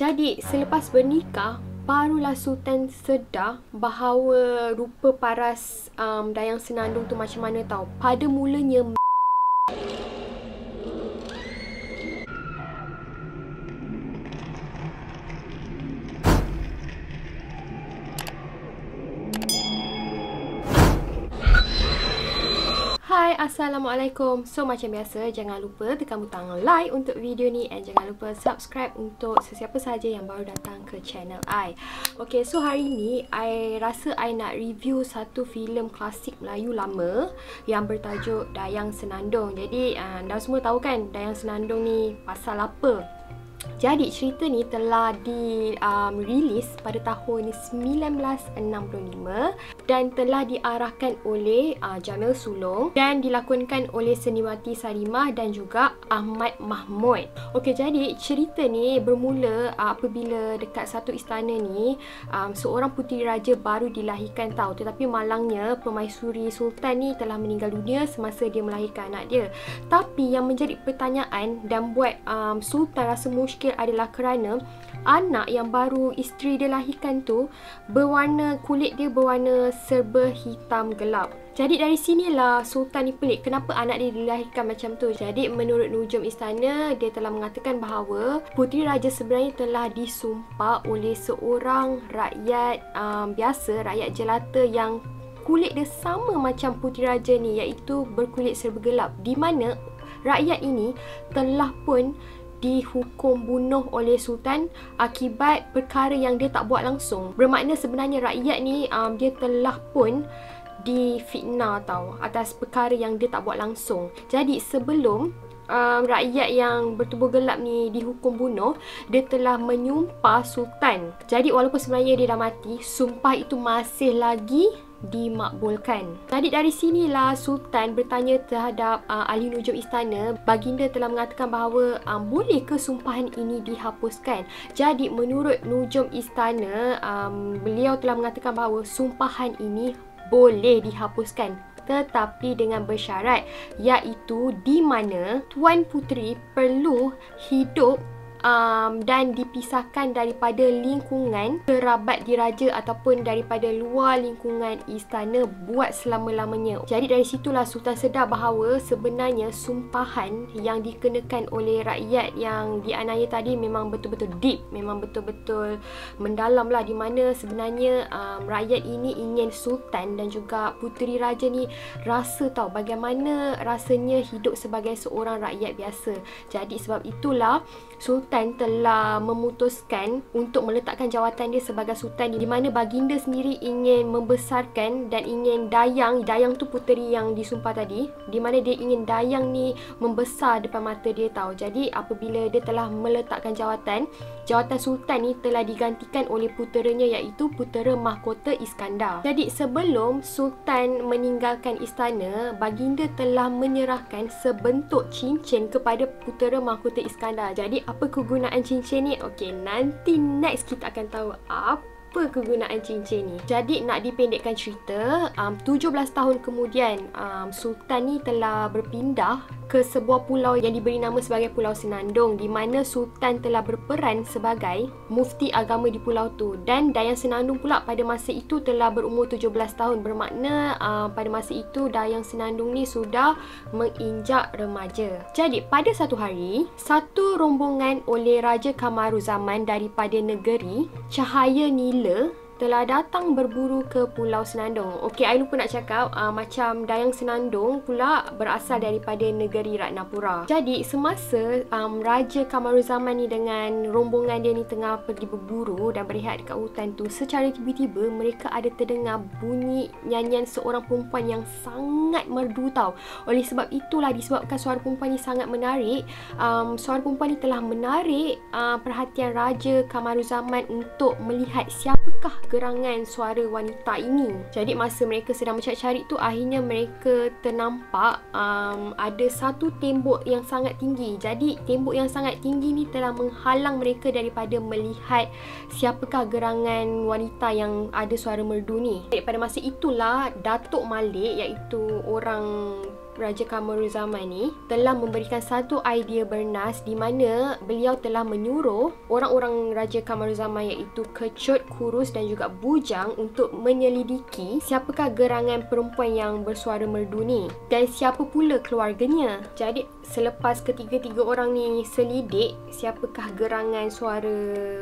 Jadi selepas bernikah, barulah Sultan sedar bahawa rupa paras Dayang Senandung tu macam mana tau. Pada mulanya Hai, Assalamualaikum. So macam biasa, jangan lupa tekan butang like untuk video ni and jangan lupa subscribe untuk sesiapa sahaja yang baru datang ke channel I. Okay, so hari ni I rasa I nak review satu filem klasik Melayu lama yang bertajuk Dayang Senandung. Jadi anda semua tahu kan Dayang Senandung ni pasal apa? Jadi cerita ni telah dirilis pada tahun 1965 dan telah diarahkan oleh Jamil Sulong dan dilakonkan oleh Seniwati Salimah dan juga Ahmad Mahmud. Okey, jadi cerita ni bermula apabila dekat satu istana ni seorang puteri raja baru dilahirkan tau, tetapi malangnya Permaisuri Sultan ni telah meninggal dunia semasa dia melahirkan anak dia. Tapi yang menjadi pertanyaan dan buat Sultan rasa muskil adalah kerana anak yang baru isteri dia lahirkan tu kulit dia berwarna serba hitam gelap. Jadi dari sinilah Sultan ni pelik kenapa anak dia dilahirkan macam tu. Jadi menurut nujum istana, dia telah mengatakan bahawa puteri raja sebenarnya telah disumpah oleh seorang rakyat biasa, rakyat jelata yang kulit dia sama macam puteri raja ni, iaitu berkulit serba gelap, di mana rakyat ini telah pun dihukum bunuh oleh Sultan akibat perkara yang dia tak buat langsung. Bermakna sebenarnya rakyat ni dia telah pun difitnah tau atas perkara yang dia tak buat langsung. Jadi sebelum rakyat yang bertubuh gelap ni dihukum bunuh, dia telah menyumpah Sultan. Jadi walaupun sebenarnya dia dah mati, sumpah itu masih lagi dimakbulkan. Jadi dari sinilah Sultan bertanya terhadap ahli nujum istana. Baginda telah mengatakan bahawa boleh ke sumpahan ini dihapuskan. Jadi menurut nujum istana, beliau telah mengatakan bahawa sumpahan ini boleh dihapuskan, tetapi dengan bersyarat, iaitu di mana Tuan Puteri perlu hidup dan dipisahkan daripada lingkungan kerabat diraja ataupun daripada luar lingkungan istana buat selama-lamanya. Jadi dari situlah Sultan sedar bahawa sebenarnya sumpahan yang dikenakan oleh rakyat yang dianiaya tadi memang betul-betul deep, memang betul-betul mendalam lah, di mana sebenarnya rakyat ini ingin Sultan dan juga puteri raja ni rasa tahu bagaimana rasanya hidup sebagai seorang rakyat biasa. Jadi sebab itulah Sultan telah memutuskan untuk meletakkan jawatan dia sebagai Sultan, di mana baginda sendiri ingin membesarkan dan ingin Dayang tu puteri yang disumpah tadi, di mana dia ingin Dayang ni membesar depan mata dia tahu. Jadi apabila dia telah meletakkan jawatan Sultan ni telah digantikan oleh puteranya, iaitu putera mahkota Iskandar. Jadi sebelum Sultan meninggalkan istana, baginda telah menyerahkan sebentuk cincin kepada putera mahkota Iskandar. Jadi apa kegunaan cincin ni? Okey, nanti next kita akan tahu apa kegunaan cincin ni. Jadi nak dipendekkan cerita, 17 tahun kemudian Sultan ni telah berpindah ke sebuah pulau yang diberi nama sebagai Pulau Senandung, di mana Sultan telah berperan sebagai mufti agama di pulau tu. Dan Dayang Senandung pula pada masa itu telah berumur 17 tahun. Bermakna pada masa itu Dayang Senandung ni sudah menginjak remaja. Jadi pada satu hari, satu rombongan oleh Raja Kamaruzaman daripada negeri Cahaya Nila telah datang berburu ke Pulau Senandung. Okey, I lupa nak cakap, macam Dayang Senandung pula berasal daripada negeri Ratnapura. Jadi semasa Raja Kamaruzaman ni dengan rombongan dia ni tengah pergi berburu dan berehat dekat hutan tu, secara tiba-tiba mereka ada terdengar bunyi nyanyian seorang perempuan yang sangat merdu tau. Oleh sebab itulah, disebabkan suara perempuan ni sangat menarik, suara perempuan ni telah menarik perhatian Raja Kamaruzaman untuk melihat siapakah gerangan suara wanita ini. Jadi masa mereka sedang mencari-cari tu, akhirnya mereka ternampak ada satu tembok yang sangat tinggi. Jadi tembok yang sangat tinggi ni telah menghalang mereka daripada melihat siapakah gerangan wanita yang ada suara merdu ni. Pada masa itulah Datuk Malik, iaitu orang Raja Kamaruzaman ni telah memberikan satu idea bernas di mana beliau telah menyuruh orang-orang Raja Kamaruzaman iaitu Kecut, Kurus dan juga Bujang untuk menyelidiki siapakah gerangan perempuan yang bersuara merdu ni dan siapa pula keluarganya. Jadi selepas ketiga-tiga orang ni selidik siapakah gerangan suara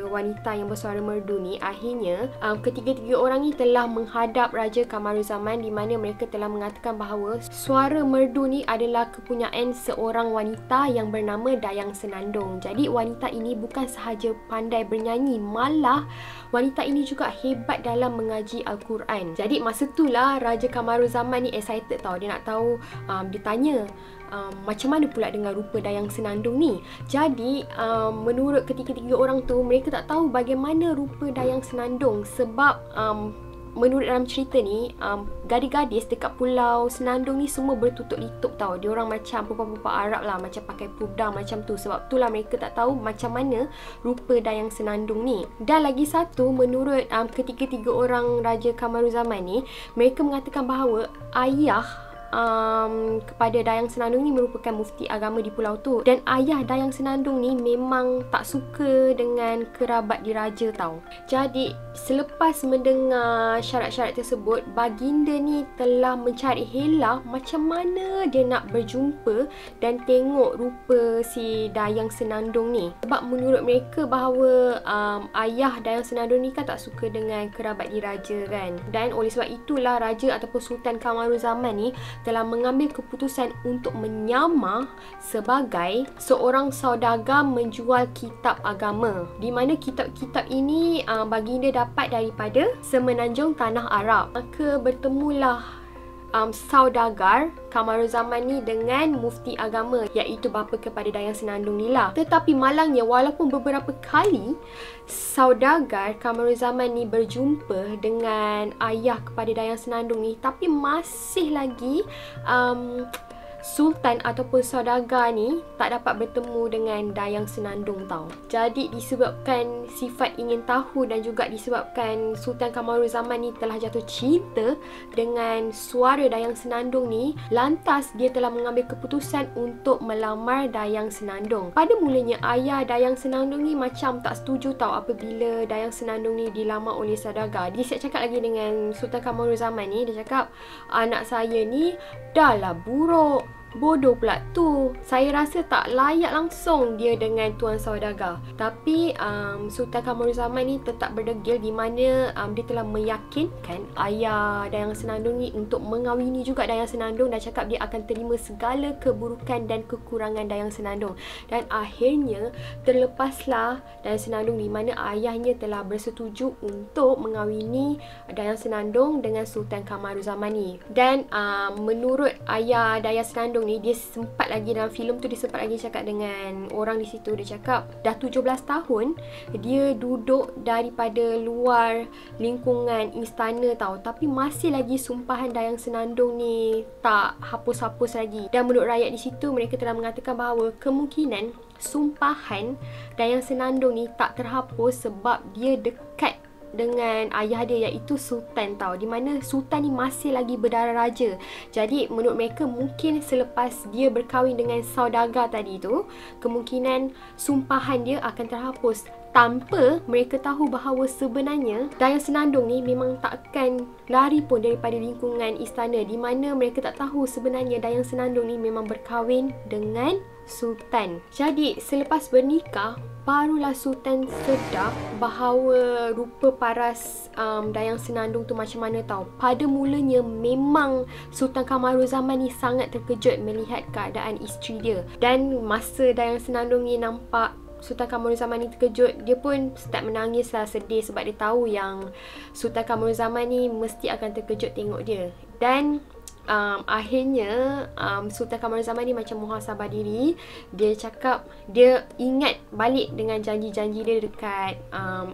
wanita yang bersuara merdu ni, akhirnya ketiga-tiga orang ni telah menghadap Raja Kamaruzaman di mana mereka telah mengatakan bahawa suara merdu ni adalah kepunyaan seorang wanita yang bernama Dayang Senandung. Jadi wanita ini bukan sahaja pandai bernyanyi, malah wanita ini juga hebat dalam mengaji Al-Quran. Jadi masa itulah Raja Kamaruzaman ni excited tau. Dia nak tahu, dia tanya macam mana pula dengan rupa Dayang Senandung ni. Jadi menurut ketiga-tiga orang tu, mereka tak tahu bagaimana rupa Dayang Senandung sebab menurut dalam cerita ni, gadis-gadis dekat Pulau Senandung ni semua bertutup litup tau. Diorang macam perempuan-perempuan Arab lah, macam pakai pudar macam tu. Sebab itulah mereka tak tahu macam mana rupa Dayang Senandung ni. Dan lagi satu, menurut ketiga-tiga orang Raja Kamaruzaman ni, mereka mengatakan bahawa ayah kepada Dayang Senandung ni merupakan mufti agama di pulau tu. Dan ayah Dayang Senandung ni memang tak suka dengan kerabat diraja tau. Jadi selepas mendengar syarat-syarat tersebut, baginda ni telah mencari helah macam mana dia nak berjumpa dan tengok rupa si Dayang Senandung ni. Sebab menurut mereka bahawa ayah Dayang Senandung ni kan tak suka dengan kerabat diraja kan. Dan oleh sebab itulah Raja ataupun Sultan Kamaruzaman ni telah mengambil keputusan untuk menyamar sebagai seorang saudagar menjual kitab agama, di mana kitab-kitab ini baginda dapat daripada semenanjung tanah Arab. Maka bertemulah saudagar Kamaruzaman ni dengan mufti agama iaitu bapa kepada Dayang Senandung ni lah. Tetapi malangnya, walaupun beberapa kali saudagar Kamaruzaman ni berjumpa dengan ayah kepada Dayang Senandung ni, tapi masih lagi Sultan ataupun saudagar ni tak dapat bertemu dengan Dayang Senandung tau. Jadi disebabkan sifat ingin tahu dan juga disebabkan Sultan Kamaruzaman ni telah jatuh cinta dengan suara Dayang Senandung ni, lantas dia telah mengambil keputusan untuk melamar Dayang Senandung. Pada mulanya ayah Dayang Senandung ni macam tak setuju tau apabila Dayang Senandung ni dilamar oleh saudagar. Dia siap cakap lagi dengan Sultan Kamaruzaman ni, dia cakap, anak saya ni dah lah buruk, bodoh pula tu. Saya rasa tak layak langsung dia dengan tuan saudagar. Tapi Sultan Kamaruzaman ni tetap berdegil di mana dia telah meyakinkan ayah Dayang Senandung ni untuk mengawini juga Dayang Senandung dan cakap dia akan terima segala keburukan dan kekurangan Dayang Senandung. Dan akhirnya terlepaslah Dayang Senandung di mana ayahnya telah bersetuju untuk mengawini Dayang Senandung dengan Sultan Kamaruzaman ni. Dan menurut ayah Dayang Senandung ni, dia sempat lagi dalam filem tu, dia sempat lagi cakap dengan orang di situ. Dia cakap dah 17 tahun dia duduk daripada luar lingkungan istana tau, tapi masih lagi sumpahan Dayang Senandung ni tak hapus-hapus lagi. Dan menurut rakyat di situ, mereka telah mengatakan bahawa kemungkinan sumpahan Dayang Senandung ni tak terhapus sebab dia dekat dengan ayah dia iaitu Sultan tau, di mana Sultan ni masih lagi berdarah raja. Jadi menurut mereka mungkin selepas dia berkahwin dengan saudagar tadi tu, kemungkinan sumpahan dia akan terhapus, tanpa mereka tahu bahawa sebenarnya Dayang Senandung ni memang takkan lari pun daripada lingkungan istana, di mana mereka tak tahu sebenarnya Dayang Senandung ni memang berkahwin dengan Sultan. Jadi selepas bernikah, barulah Sultan sedar bahawa rupa paras Dayang Senandung tu macam mana tau. Pada mulanya memang Sultan Kamaruzaman ni sangat terkejut melihat keadaan isteri dia. Dan masa Dayang Senandung ni nampak Sultan Kamaruzaman ni terkejut, dia pun start menangis lah, sedih sebab dia tahu yang Sultan Kamaruzaman ni mesti akan terkejut tengok dia. Dan akhirnya Sultan Kamaruzaman ni macam muhasabah diri. Dia cakap dia ingat balik dengan janji-janji dia dekat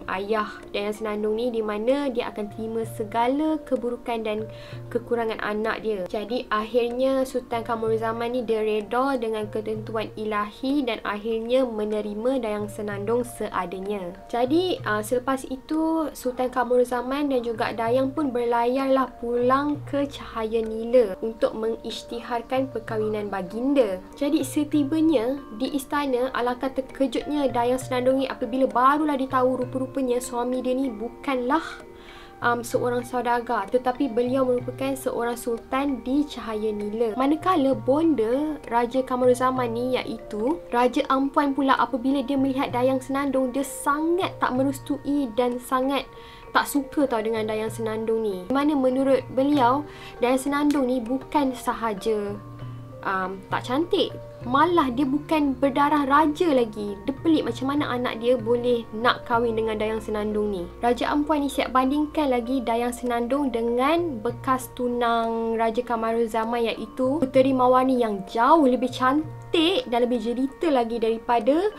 ayah Dayang Senandung ni, di mana dia akan terima segala keburukan dan kekurangan anak dia. Jadi akhirnya Sultan Kamaruzaman ni dia reda dengan ketentuan ilahi dan akhirnya menerima Dayang Senandung seadanya. Jadi selepas itu Sultan Kamaruzaman dan juga Dayang pun berlayarlah pulang ke Cahaya Nila baginda untuk mengisytiharkan perkahwinan baginda. Jadi setibanya di istana, alangkah terkejutnya Dayang Senandung ni apabila barulah ditahu rupa-rupanya suami dia ni bukanlah seorang saudagar, tetapi beliau merupakan seorang sultan di Cahaya Nila. Manakala bonda Raja Kamaruzaman ni, iaitu Raja Ampuan pula, apabila dia melihat Dayang Senandung, dia sangat tak merestui dan sangat tak suka tau dengan Dayang Senandung ni. Di mana menurut beliau, Dayang Senandung ni bukan sahaja tak cantik, malah dia bukan berdarah raja lagi. Dia pelik macam mana anak dia boleh nak kahwin dengan Dayang Senandung ni. Raja Ampuan ni siap bandingkan lagi Dayang Senandung dengan bekas tunang Raja Kamaruzaman, iaitu Puteri Mawarni yang jauh lebih cantik dan lebih jelita lagi daripada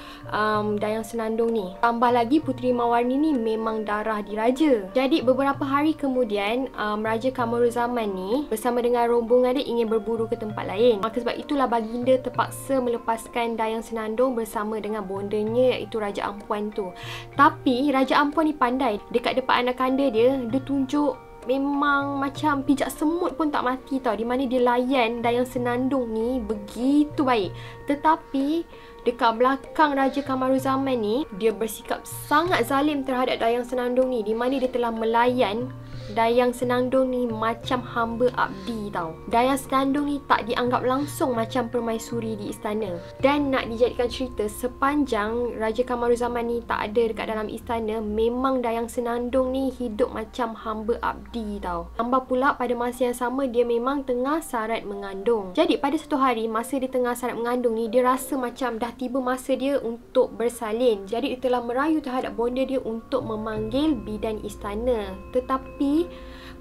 Dayang Senandung ni. Tambah lagi Puteri Mawarni ni memang darah diraja. Jadi beberapa hari kemudian Raja Kamaruzaman ni bersama dengan rombongan dia ingin berburu ke tempat lain. Maka sebab itulah baginda terpaksa melepaskan Dayang Senandung bersama dengan bondanya, iaitu Raja Ampuan tu. Tapi Raja Ampuan ni pandai. Dekat depan anak kanda dia, dia tunjuk memang macam pijak semut pun tak mati tau, di mana dia layan Dayang Senandung ni begitu baik. Tetapi dekat belakang Raja Kamaruzaman ni, dia bersikap sangat zalim terhadap Dayang Senandung ni, di mana dia telah melayan Dayang Senandung ni macam hamba abdi tau. Dayang Senandung ni tak dianggap langsung macam permaisuri di istana. Dan nak dijadikan cerita, sepanjang Raja Kamaruzaman ni tak ada dekat dalam istana, memang Dayang Senandung ni hidup macam hamba abdi tau. Tambah pula pada masa yang sama, dia memang tengah sarat mengandung. Jadi pada satu hari, masa dia tengah sarat mengandung ni, dia rasa macam dah tiba masa dia untuk bersalin. Jadi dia telah merayu terhadap bonda dia untuk memanggil bidan istana. Tetapi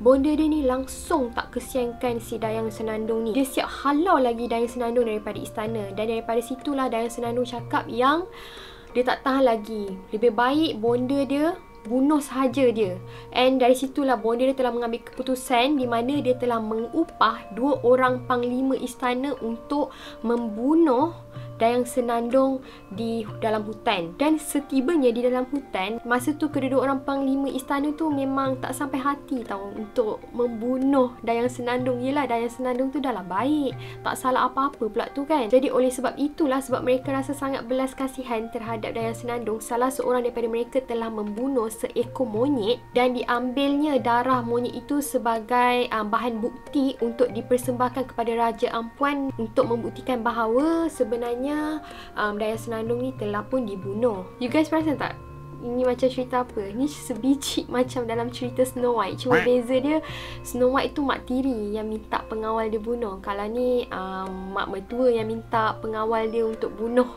bonda dia ni langsung tak kesiankan si Dayang Senandung ni. Dia siap halau lagi Dayang Senandung daripada istana. Dan daripada situlah Dayang Senandung cakap yang dia tak tahan lagi, lebih baik bonda dia bunuh sahaja dia. And dari situlah bonda dia telah mengambil keputusan, di mana dia telah mengupah 2 orang panglima istana untuk membunuh Dayang Senandung di dalam hutan. Dan setibanya di dalam hutan, masa tu kedua-dua orang panglima istana tu memang tak sampai hati tau untuk membunuh Dayang Senandung. Yelah, Dayang Senandung tu dah lah baik, tak salah apa-apa pula tu kan. Jadi oleh sebab itulah, sebab mereka rasa sangat belas kasihan terhadap Dayang Senandung, salah seorang daripada mereka telah membunuh seekor monyet dan diambilnya darah monyet itu sebagai bahan bukti untuk dipersembahkan kepada Raja Ampuan untuk membuktikan bahawa sebenarnya Dayang Senandung ni telah pun dibunuh. You guys perasan tak? Ini macam cerita apa? Ni sebiji macam dalam cerita Snow White. Cuma beza dia, Snow White tu mak tiri yang minta pengawal dia bunuh. Kalau ni mak mertua yang minta pengawal dia untuk bunuh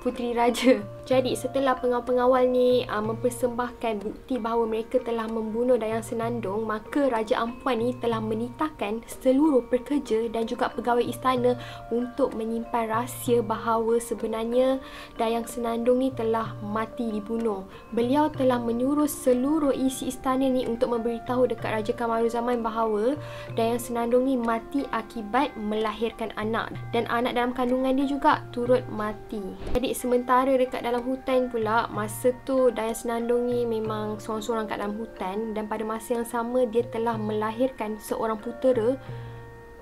puteri raja. Jadi setelah pengawal-pengawal ni mempersembahkan bukti bahawa mereka telah membunuh Dayang Senandung, maka Raja Ampuan ni telah menitahkan seluruh pekerja dan juga pegawai istana untuk menyimpan rahsia bahawa sebenarnya Dayang Senandung ni telah mati dibunuh. Beliau telah menyuruh seluruh isi istana ni untuk memberitahu dekat Raja Kamaruzaman bahawa Dayang Senandung ni mati akibat melahirkan anak, dan anak dalam kandungan dia juga turut mati. Jadi sementara dekat dalam hutan pula, masa tu Dayang Senandung ni memang seorang-seorang kat dalam hutan, dan pada masa yang sama dia telah melahirkan seorang putera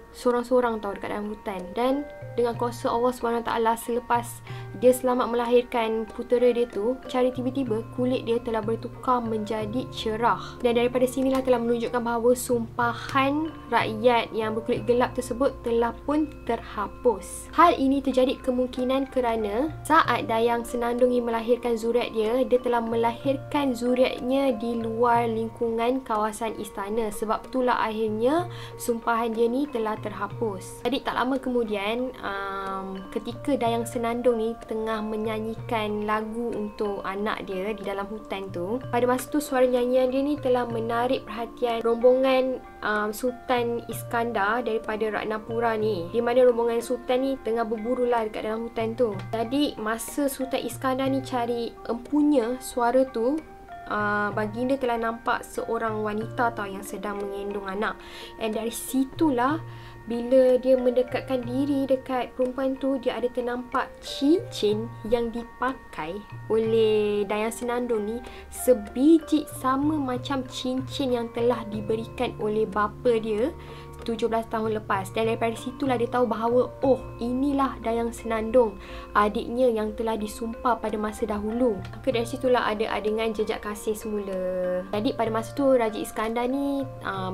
seorang-seorang tau dekat dalam hutan. Dan dengan kuasa Allah SWT, selepas dia selamat melahirkan putera dia tu, secara tiba-tiba kulit dia telah bertukar menjadi cerah. Dan daripada sinilah telah menunjukkan bahawa sumpahan rakyat yang berkulit gelap tersebut telah pun terhapus. Hal ini terjadi kemungkinan kerana saat Dayang Senandung melahirkan zuriat dia, dia telah melahirkan zuriatnya di luar lingkungan kawasan istana. Sebab itulah akhirnya sumpahan dia ni telah terhapus. Jadi tak lama kemudian, ketika Dayang Senandung ni tengah menyanyikan lagu untuk anak dia di dalam hutan tu, pada masa tu suara nyanyian dia ni telah menarik perhatian rombongan Sultan Iskandar daripada Ratnapura ni, di mana rombongan Sultan ni tengah berburu lah dekat dalam hutan tu. Jadi masa Sultan Iskandar ni cari empunya suara tu, baginda telah nampak seorang wanita tau yang sedang mengandung anak. Dan dari situlah bila dia mendekatkan diri dekat perempuan tu, dia ada ternampak cincin yang dipakai oleh Dayang Senandung ni sebiji sama macam cincin yang telah diberikan oleh bapa dia 17 tahun lepas. Dan daripada situlah dia tahu bahawa oh, inilah Dayang Senandung, adiknya yang telah disumpah pada masa dahulu. Maka dari situlah ada adegan jejak kasih semula. Jadi pada masa tu Raja Iskandar ni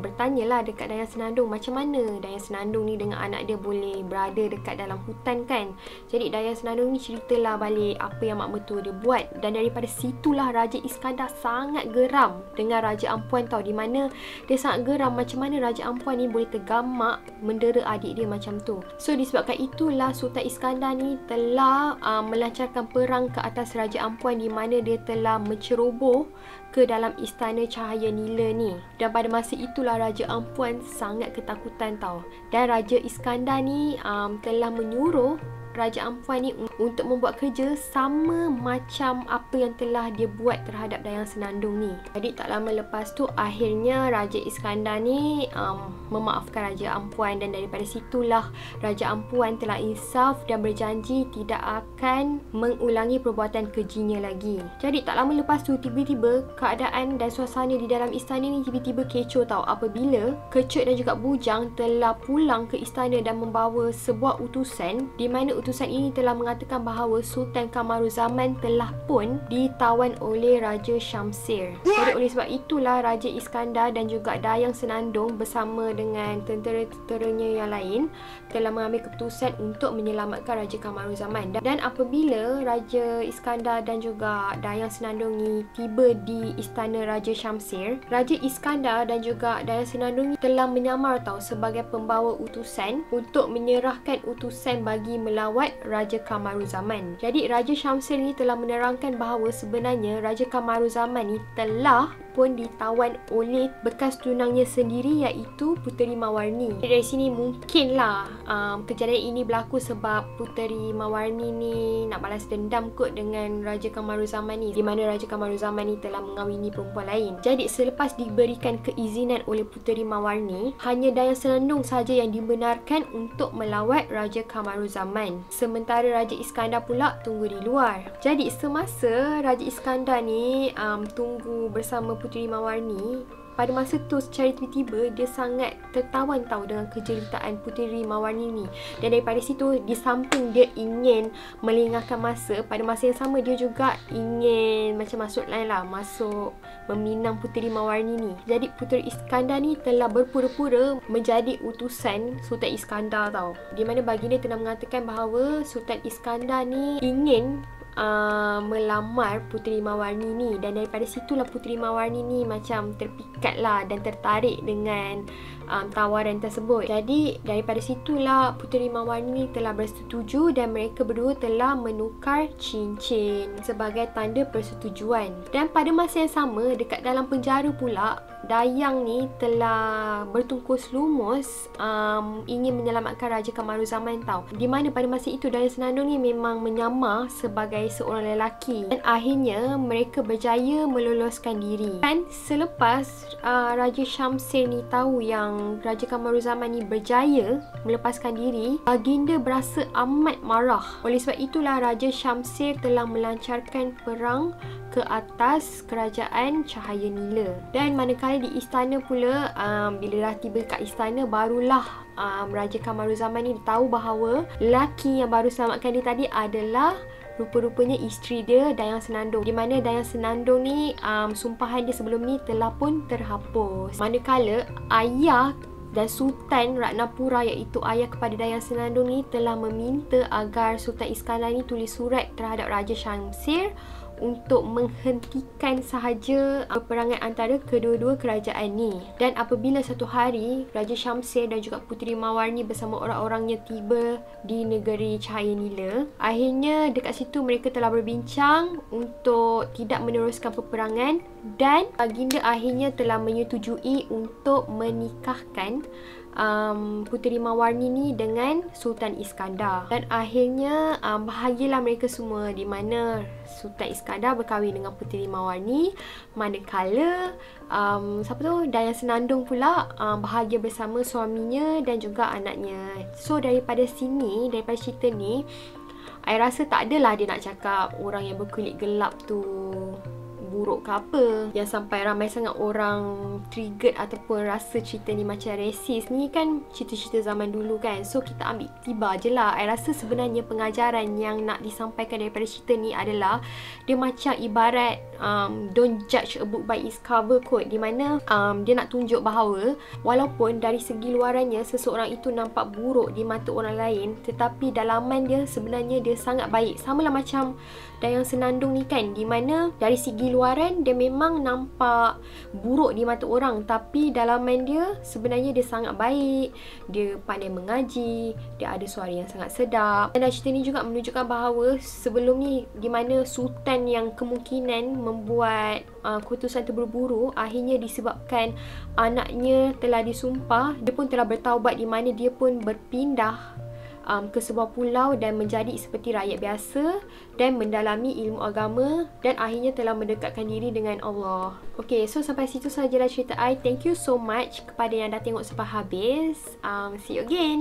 bertanyalah dekat Dayang Senandung, macam mana Dayang Senandung ni dengan anak dia boleh berada dekat dalam hutan kan. Jadi Dayang Senandung ni ceritalah balik apa yang mak mertua dia buat. Dan daripada situlah Raja Iskandar sangat geram dengan Raja Ampuan tau. Di mana dia sangat geram macam mana Raja Ampuan ni boleh tergamak mendera adik dia macam tu. So disebabkan itulah Sultan Iskandar ni telah melancarkan perang ke atas Raja Ampuan, di mana dia telah menceroboh ke dalam istana Cahaya Nila ni. Dan pada masa itulah Raja Ampuan sangat ketakutan tau. Dan Raja Iskandar ni telah menyuruh Raja Ampuan ni untuk membuat kerja sama macam apa yang telah dia buat terhadap Dayang Senandung ni. Jadi tak lama lepas tu akhirnya Raja Iskandar ni memaafkan Raja Ampuan. Dan daripada situlah Raja Ampuan telah insaf dan berjanji tidak akan mengulangi perbuatan kejinya lagi. Jadi tak lama lepas tu tiba-tiba keadaan dan suasana di dalam istana ni tiba-tiba kecoh tau, apabila Kecut dan juga Bujang telah pulang ke istana dan membawa sebuah utusan, di mana utusan ini telah mengatakan bahawa Sultan Kamaruzaman telah pun ditawan oleh Raja Syamsir. Jadi oleh sebab itulah Raja Iskandar dan juga Dayang Senandung bersama dengan tentera-tenteranya yang lain telah mengambil keputusan untuk menyelamatkan Raja Kamaruzaman. Dan apabila Raja Iskandar dan juga Dayang Senandung ni tiba di istana Raja Syamsir, Raja Iskandar dan juga Dayang Senandung ni telah menyamar tau sebagai pembawa utusan untuk menyerahkan utusan bagi melawat Raja Kamaruzaman. Jadi Raja Syamsir ni telah menerangkan bahawa sebenarnya Raja Kamaruzaman ni telah pun ditawan oleh bekas tunangnya sendiri, iaitu Puteri Mawarni. Dari sini mungkinlah kejadian ini berlaku sebab Puteri Mawarni ni nak balas dendam kot dengan Raja Kamaruzaman ni, di mana Raja Kamaruzaman ni telah mengawini perempuan lain. Jadi selepas diberikan keizinan oleh Puteri Mawarni, hanya Dayang Senandung saja yang dibenarkan untuk melawat Raja Kamaruzaman. Sementara Raja Iskandar pula tunggu di luar. Jadi semasa Raja Iskandar ni tunggu bersama Puteri Mawarni, pada masa tu secara tiba-tiba dia sangat tertawan tahu dengan kejelitaan Puteri Mawarni ni. Dan daripada situ, di samping dia ingin melengahkan masa, pada masa yang sama dia juga ingin macam masuk lain lah, masuk meminang Puteri Mawarni ni. Jadi Puteri Iskandar ni telah berpura-pura menjadi utusan Sultan Iskandar tau, di mana baginda telah mengatakan bahawa Sultan Iskandar ni ingin melamar Puteri Mawarni ni. Dan daripada situlah Puteri Mawarni ni macam terpikat lah dan tertarik dengan tawaran tersebut. Jadi daripada situlah Puteri Mawarni telah bersetuju dan mereka berdua telah menukar cincin sebagai tanda persetujuan. Dan pada masa yang sama, dekat dalam penjara pula, Dayang ni telah bertungkus lumus ingin menyelamatkan Raja Kamaruzaman tau. Di mana pada masa itu Dayang Senandung ni memang menyamar sebagai seorang lelaki. Dan akhirnya mereka berjaya meloloskan diri. Dan selepas Raja Syamsir ni tahu yang Raja Kamaruzaman ni berjaya melepaskan diri, baginda berasa amat marah. Oleh sebab itulah Raja Syamsir telah melancarkan perang ke atas kerajaan Cahaya Nila. Dan manakala di istana pula, bila dah tiba kat istana, barulah Raja Kamaruzaman ni tahu bahawa lelaki yang baru selamatkan dia tadi adalah rupa-rupanya isteri dia, Dayang Senandung. Di mana Dayang Senandung ni sumpahan dia sebelum ni telah pun terhapus. Manakala ayah dan Sultan Ratnapura, iaitu ayah kepada Dayang Senandung ni, telah meminta agar Sultan Iskandar ni tulis surat terhadap Raja Syamsir untuk menghentikan sahaja peperangan antara kedua-dua kerajaan ni. Dan apabila satu hari Raja Syamsir dan juga Puteri Mawarni bersama orang-orangnya tiba di negeri Cahaya Nila, akhirnya dekat situ mereka telah berbincang untuk tidak meneruskan peperangan. Dan baginda akhirnya telah menyetujui untuk menikahkan Puteri Mawarni ni dengan Sultan Iskandar. Dan akhirnya bahagialah mereka semua, di mana Sultan Iskandar berkahwin dengan Puteri Mawarni, manakala siapa tu, Dayang Senandung pula bahagia bersama suaminya dan juga anaknya. So daripada sini, daripada cerita ni, I rasa tak adalah dia nak cakap orang yang berkulit gelap tu buruk ke apa, yang sampai ramai sangat orang triggered ataupun rasa cerita ni macam resis. Ni kan cerita-cerita zaman dulu kan, so kita ambil tiba je lah. I rasa sebenarnya pengajaran yang nak disampaikan daripada cerita ni adalah dia macam ibarat don't judge a book by its cover kot, di mana dia nak tunjuk bahawa walaupun dari segi luarannya seseorang itu nampak buruk di mata orang lain, tetapi dalaman dia sebenarnya dia sangat baik. Sama lah macam Dayang Senandung ni kan, di mana dari segi luaran dia memang nampak buruk di mata orang, tapi dalaman dia sebenarnya dia sangat baik, dia pandai mengaji, dia ada suara yang sangat sedap. Dan cerita ni juga menunjukkan bahawa sebelum ni, di mana Sultan yang kemungkinan membuat keputusan terburu-buru akhirnya disebabkan anaknya telah disumpah, dia pun telah bertaubat, di mana dia pun berpindah ke sebuah pulau dan menjadi seperti rakyat biasa dan mendalami ilmu agama dan akhirnya telah mendekatkan diri dengan Allah. Okay, so sampai situ sahajalah cerita I. Thank you so much kepada yang dah tengok sampai habis. See you again.